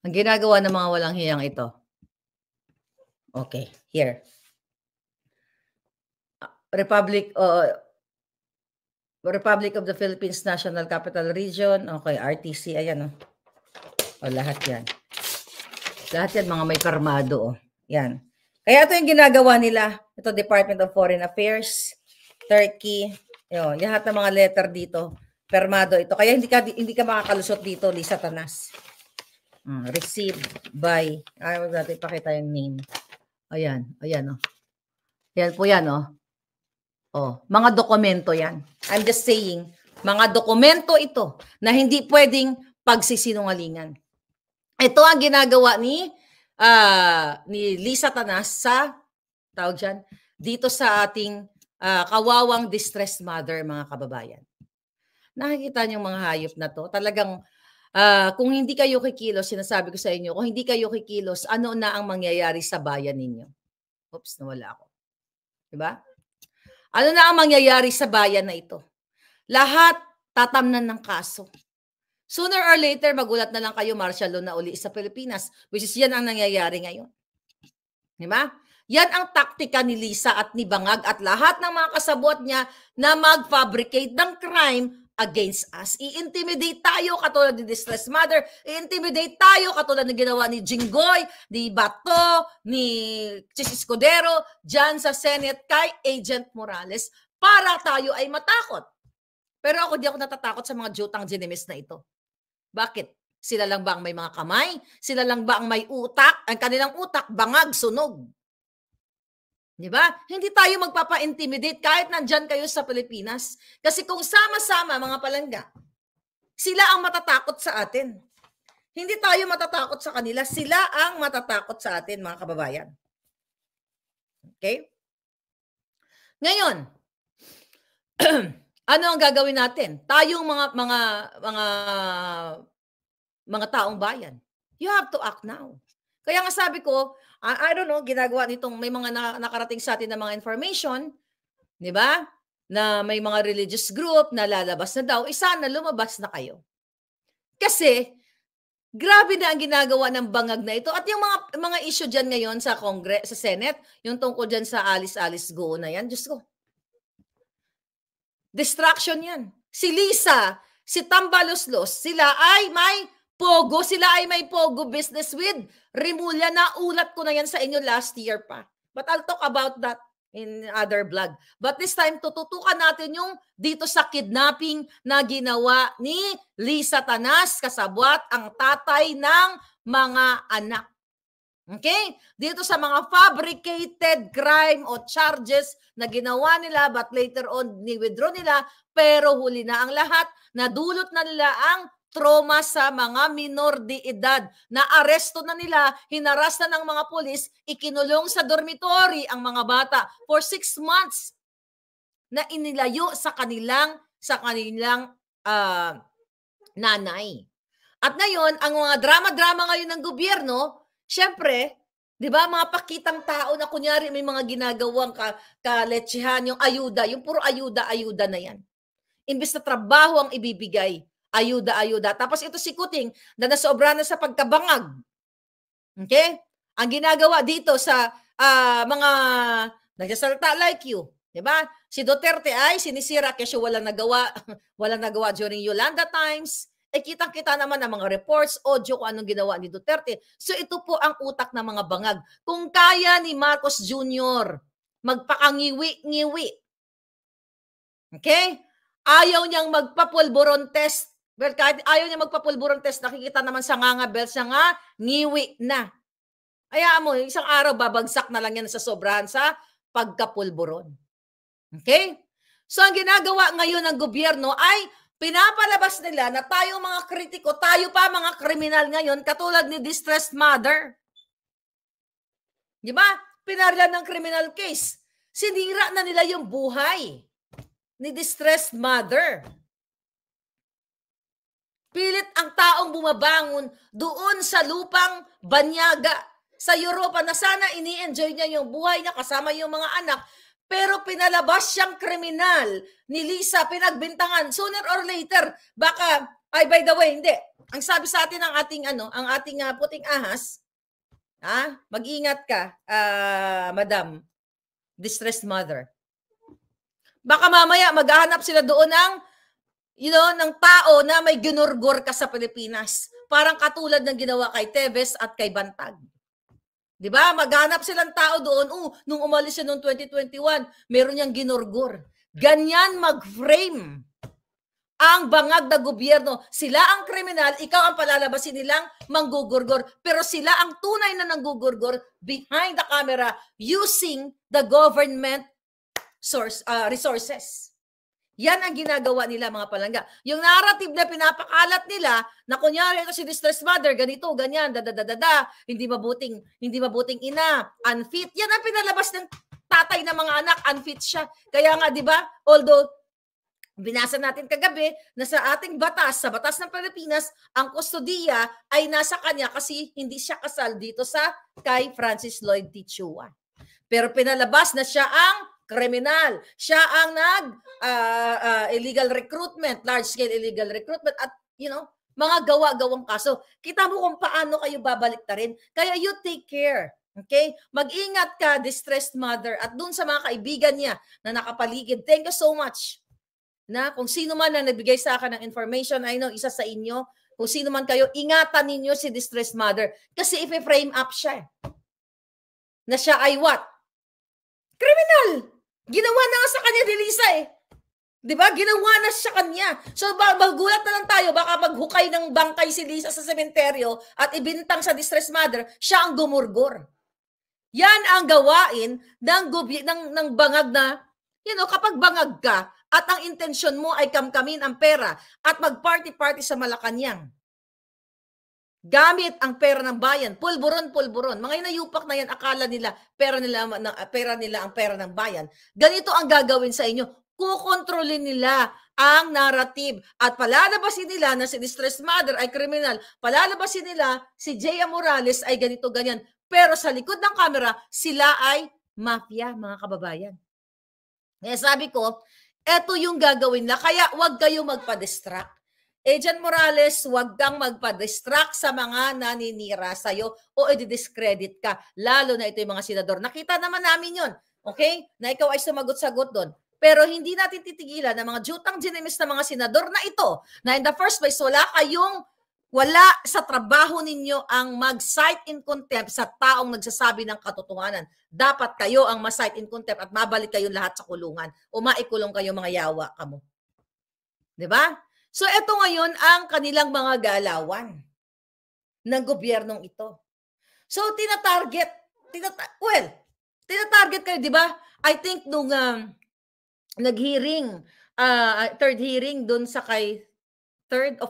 Ang ginagawa ng mga walang hiyang ito. Okay, here. Republic of the Philippines National Capital Region. Okay, RTC. Ayan, lahat yan. Lahat yan, mga may permado. Yan. Kaya ito yung ginagawa nila. Ito, Department of Foreign Affairs, Turkey. Lahat ng mga letter dito. Permado ito. Kaya hindi ka makakalusot dito, Lisa Tanas. Received by, ayaw natin ipakita yung name. Ayan. Ayan po yan, mga dokumento yan. I'm just saying, mga dokumento ito na hindi pwedeng pagsisinungalingan. Ito ang ginagawa ni Lisa Tanas sa, tawag dyan, dito sa ating kawawang distressed mother, mga kababayan. Nakikita niyo mga hayop na to. Talagang, kung hindi kayo kikilos, sinasabi ko sa inyo, kung hindi kayo kikilos, ano na ang mangyayari sa bayan ninyo? Oops, nawala ako. Diba? Ano na ang mangyayari sa bayan na ito? Lahat tatamnan ng kaso. Sooner or later, magulat na lang kayo, martial law na uli sa Pilipinas, which is yan ang nangyayari ngayon. Diba? Yan ang taktika ni Lisa at ni Bangag at lahat ng mga kasabwat niya na mag-fabricate ng crime against us. I-intimidate tayo katulad ni distressed mother, i-intimidate tayo katulad ng ginawa ni Jinggoy, ni Bato, ni Chis Escudero, dyan sa Senate kay Agent Morales para tayo ay matakot. Pero ako di ako natatakot sa mga jutang ginimis na ito. Bakit? Sila lang ba ang may mga kamay? Sila lang ba ang may utak? Ang kanilang utak, bangag, sunog. Di ba? Hindi tayo magpapa-intimidate kahit nandyan kayo sa Pilipinas. Kasi kung sama-sama mga palangga, sila ang matatakot sa atin. Hindi tayo matatakot sa kanila. Sila ang matatakot sa atin, mga kababayan. Okay? Ngayon, Ano ang gagawin natin? Tayong mga taong bayan. You have to act now. Kaya nga sabi ko, I don't know, ginagawa nitong may mga nakarating sa atin na mga information, di ba? Na may mga religious group na lalabas na daw, sana lumabas na kayo. Kasi, grabe na ang ginagawa ng bangag na ito. At yung mga issue dyan ngayon sa Congress, sa Senate, yung tungkol dyan sa Alice Go na yan, Diyos ko. Distraction yan. Si Lisa, si Tambaloslos, sila ay may pogo business with Rimulya. Naulat ko na yan sa inyo last year pa. But I'll talk about that in other vlog. But this time, tututukan natin yung dito sa kidnapping na ginawa ni Lisa Tanas, kasabwat ang tatay ng mga anak. Okay? Dito sa mga fabricated crime o charges na ginawa nila but later on ni-withdraw nila, pero huli na ang lahat, nadulot na nila ang trauma sa mga minor de edad. Na-aresto na nila, hinaras na ng mga pulis, ikinulong sa dormitory ang mga bata for 6 months na inilayo sa kanilang nanay. At ngayon, ang mga drama-drama ngayon ng gobyerno, syempre, di ba, mga pakitang tao na kunyari may mga ginagawang kaletsehan, yung ayuda, yung puro ayuda na yan. Imbes na trabaho ang ibibigay, ayuda. Tapos ito si Kuting na nasobra na sa pagkabangag. Okay? Ang ginagawa dito sa mga nagsasalita like you, di ba? Si Duterte ay sinisira kasi walang nagawa during Yolanda times. Kitang-kita naman ang mga reports, audio kung anong ginawa ni Duterte. So ito po ang utak ng mga bangag. Kung kaya ni Marcos Jr. magpakangiwi-ngiwi, okay? Ayaw niyang magpapulburon test. Well, kahit ayaw niya magpapulburon test, nakikita naman sa nga bells niya nga, ngiwi na. Hayaan mo, isang araw babagsak na lang yan sa sobrahan sa pagkapulburon. Okay? So ang ginagawa ngayon ng gobyerno ay pinapalabas nila na tayong mga kritiko, tayo pa mga kriminal ngayon, katulad ni Distressed Mother. Di ba? Pinarilan ng criminal case. Sinira na nila yung buhay ni Distressed Mother. Pilit ang taong bumabangon doon sa lupang banyaga sa Europa na sana ini-enjoy niya yung buhay niya kasama yung mga anak. Pero pinalabas siyang kriminal ni Lisa, pinagbintangan. Sooner or later, baka, by the way, hindi. Ang sabi sa atin ng ating puting ahas, mag-ingat ka, Madam, Distressed Mother. Baka mamaya maghahanap sila doon ng tao na may ginurgor ka sa Pilipinas. Parang katulad ng ginawa kay Teves at kay Bantag. Di ba? Maghanap silang tao doon. Nung umalis siya noong 2021, meron niyang ginurgor. Ganyan mag-frame ang bangag na gobyerno. Sila ang kriminal, ikaw ang palalabasin nilang manggugurgor. Pero sila ang tunay na nanggugurgor behind the camera using the government resources. Yan ang ginagawa nila, mga palangga. Yung narrative na pinapakalat nila na kunyari ito si Distressed Mother, ganito, ganyan, hindi mabuting ina, unfit. Yan ang pinalabas ng tatay ng mga anak, unfit siya. Kaya nga, di ba, although binasa natin kagabi na sa ating batas, sa batas ng Pilipinas, ang kustodiya ay nasa kanya kasi hindi siya kasal dito sa kay Francis Lloyd Tichua. Pero pinalabas na siya ang kriminal. Siya ang illegal recruitment, large-scale illegal recruitment at, mga gawa-gawang kaso. Kita mo kung paano kayo babaliktarin. Kaya you take care. Okay? Mag-ingat ka, Distressed Mother, at dun sa mga kaibigan niya na nakapaligid. Thank you so much. Na kung sino man na nagbigay sa akin ng information, I know, isa sa inyo, kung sino man kayo, ingatan ninyo si Distressed Mother. Kasi if i-frame up siya, na siya ay what? Kriminal! Ginawa na nga sa kanya ni Lisa eh. Diba? Ginawa na sa kanya. So, magulat na lang tayo, baka maghukay ng bangkay si Lisa sa sementeryo at ibintang sa Distressed Mother, siya ang gumurgor. Yan ang gawain ng bangag na, kapag bangag ka at ang intensyon mo ay kamkamin ang pera at mag-party-party sa Malacanang, gamit ang pera ng bayan, pulburon. Mga inayupak na yan, akala nila, pera nila ang pera ng bayan. Ganito ang gagawin sa inyo. kukontrolin nila ang narrative at palalabasin nila na si Distress Mother ay kriminal, palalabasin nila si Jaya Morales ay ganito ganyan, pero sa likod ng camera sila ay mafia, mga kababayan. Kaya sabi ko, eto yung gagawin nila, kaya wag kayo magpa-distract. Agent Morales, huwag kang magpa-distract sa mga naninira sa'yo o i-discredit ka. Lalo na ito yung mga senador. Nakita naman namin yun, okay? Na ikaw ay sumagot-sagot doon. Pero hindi natin titigilan na mga jutang ginimis na mga senador na ito, na in the first place, wala sa trabaho ninyo ang mag-cite in contempt sa taong nagsasabi ng katotohanan. Dapat kayo ang ma-cite in contempt at mabalik kayong lahat sa kulungan o maikulong kayo mga yawa kamo. Diba? So, ito ngayon ang kanilang mga galawan ng gobyernong ito. So, tinatarget kayo, di ba? I think nung nag-hearing, third hearing dun sa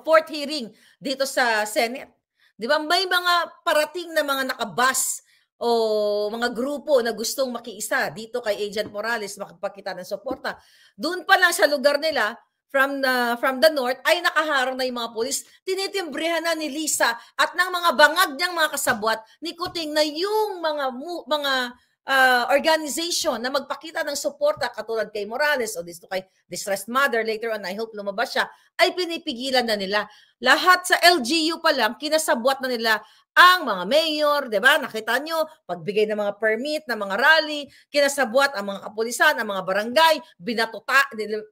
fourth hearing dito sa Senate. Di ba? May mga parating na mga nakabas o mga grupo na gustong makiisa dito kay Agent Morales, makipagkita ng suporta. Doon pa lang sa lugar nila, from the north, ay nakaharang na yung mga polis. Tinitimbrihan na ni Lisa at ng mga bangag niyang mga kasabwat ni Kuting na yung mga organization na magpakita ng suporta katulad kay Morales o dito kay Distressed Mother, later on, I hope lumabas siya, ay pinipigilan na nila. Lahat sa LGU pa lang, kinasabwat na nila ang mga mayor, di ba? Nakita nyo, pagbigay ng mga permit, ng mga rally, kinasabwat ang mga kapulisan, ang mga barangay,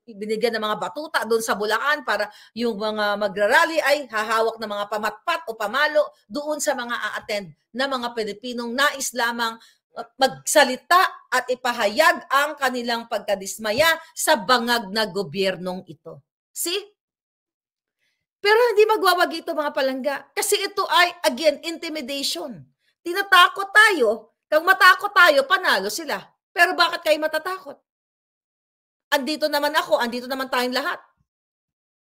binigyan ng mga batuta doon sa Bulacan para yung mga magrarally ay hahawak ng mga pamatpat o pamalo doon sa mga a-attend na mga Pilipinong nais lamang magsalita at ipahayag ang kanilang pagkadismaya sa bangag na gobyernong ito. See? Pero hindi magwawagi ito mga palangga. Kasi ito ay, again, intimidation. Tinatakot tayo. Kung matakot tayo, panalo sila. Pero bakit kayo matatakot? Andito naman ako, andito naman tayong lahat.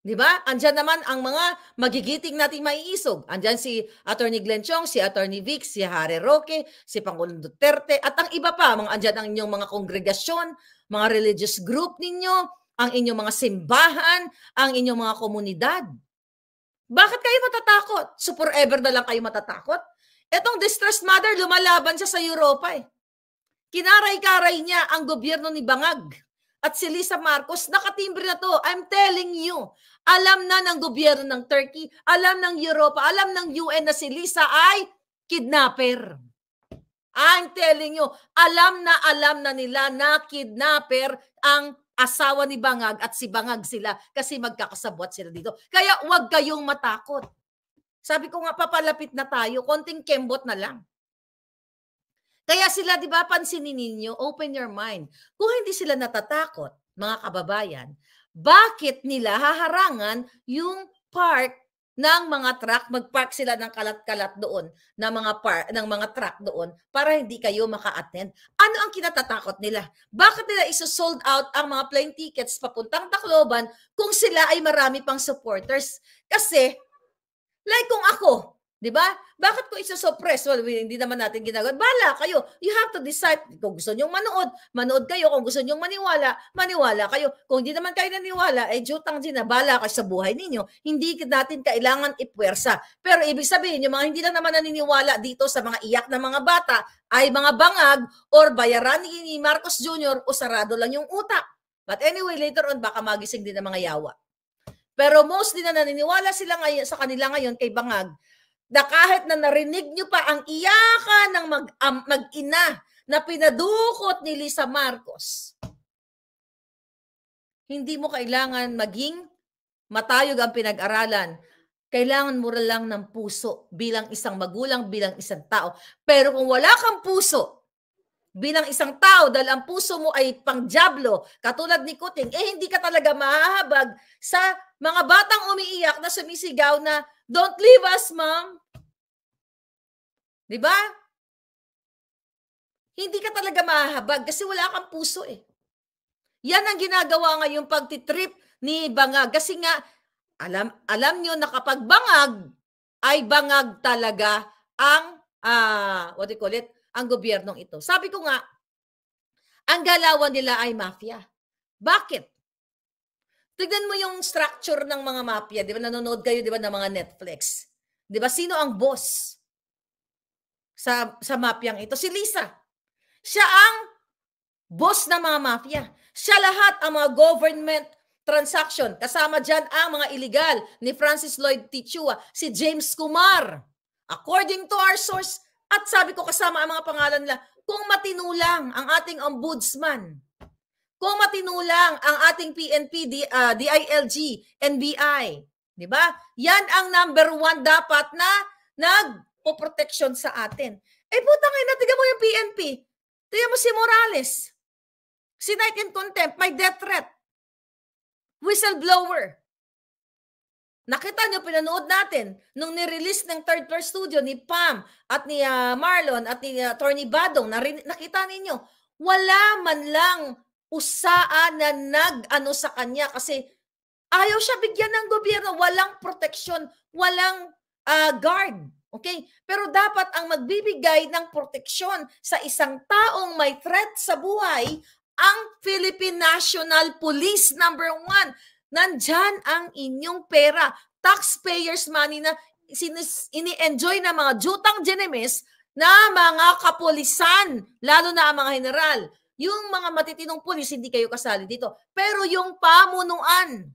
Di ba? Andyan naman ang mga magigiting nating maiisog. Andyan si Attorney Glenn Chong, si Attorney Vic, si Harry Roque, si Pangulong Duterte, at ang iba pa, andyan ang inyong mga kongregasyon, mga religious group ninyo, ang inyong mga simbahan, ang inyong mga komunidad. Bakit kayo matatakot? So forever na lang kayo matatakot? Etong Distressed Mother, lumalaban siya sa Europa eh. Kinaray-karay niya ang gobyerno ni Bangag. At si Lisa Marcos, nakatimbre na to. I'm telling you, alam na ng gobyerno ng Turkey, alam ng Europa, alam ng UN na si Lisa ay kidnapper. I'm telling you, alam na nila na kidnapper ang asawa ni Bangag at si Bangag sila kasi magkakasabwat sila dito. Kaya huwag kayong matakot. Sabi ko nga, papalapit na tayo, konting kembot na lang. Kaya sila, di ba, pansinin ninyo, open your mind. Kung hindi sila natatakot, mga kababayan, bakit nila haharangan yung park ng mga truck, mag-park sila ng kalat-kalat doon, ng mga truck doon, para hindi kayo maka-attend. Ano ang kinatatakot nila? Bakit nila iso-sold out ang mga plane tickets papuntang Tacloban kung sila ay marami pang supporters? Kasi, like kung ako, di ba? Bakit ko iso-suppress? Well, hindi naman natin ginagawa. Bala kayo. You have to decide. Kung gusto nyong manood kayo. Kung gusto nyong maniwala kayo. Kung hindi naman kayo naniwala, jutang din na bala kayo sa buhay ninyo. Hindi natin kailangan ipwersa. Pero ibig sabihin, yung mga hindi lang naman naniniwala dito sa mga iyak na mga bata, ay mga bangag or bayaran ni Marcos Jr. o sarado lang yung utak. But anyway, later on, baka magising din ng mga yawa. Pero mostly na naniniwala sila ngayon, sa kanila ngayon kay Bangag, na kahit na narinig nyo pa ang iyakan ng mag-ina na pinadukot ni Lisa Marcos, hindi mo kailangan maging matayog ang pinag-aralan. Kailangan mo lang ng puso bilang isang magulang, bilang isang tao. Pero kung wala kang puso bilang isang tao, dahil ang puso mo ay pang-diablo, katulad ni Kuting, hindi ka talaga mahahabag sa mga batang umiiyak na sumisigaw na, "Don't leave us, ma'am." Diba? Hindi ka talaga mahahabag kasi wala kang puso eh. Yan ang ginagawa ngayong pagtitrip ni Bangag. Kasi nga, alam nyo na kapag bangag, ay bangag talaga ang, ang gobyernong ito. Sabi ko nga, ang galawan nila ay mafia. Bakit? Tignan mo yung structure ng mga mafia. Di ba nanonood kayo, di ba, ng mga Netflix? Di ba, sino ang boss sa mafia ito? Si Lisa. Siya ang boss ng mga mafia. Siya lahat ang mga government transaction. Kasama dyan ang mga illegal ni Francis Lloyd Tichua, si James Kumar. According to our source, at sabi ko kasama ang mga pangalan nila, kung matinulang ang ating ombudsman, kung matinulang ang ating PNP, DILG, NBI, di ba? Yan ang number 1 dapat na nagpo-protection sa atin. Eh putang ina, tignan mo yung PNP. Tignan mo si Morales. Si Night in Contempt, may death threat. Whistleblower. Nakita nyo, pinanood natin, nung nirelease ng Third Floor Studio ni Pam at ni Marlon at ni Attorney Badong, nakita ninyo, wala man lang usaan na nag-ano sa kanya kasi ayaw siya bigyan ng gobyerno, walang proteksyon, walang guard. Okay? Pero dapat ang magbibigay ng proteksyon sa isang taong may threat sa buhay, ang Philippine National Police, number 1. Nandyan ang inyong pera, taxpayers' money na ini-enjoy ng mga jutang genemes na mga kapulisan, lalo na ang mga general. Yung mga matitinong pulis, hindi kayo kasali dito. Pero yung pamunuan,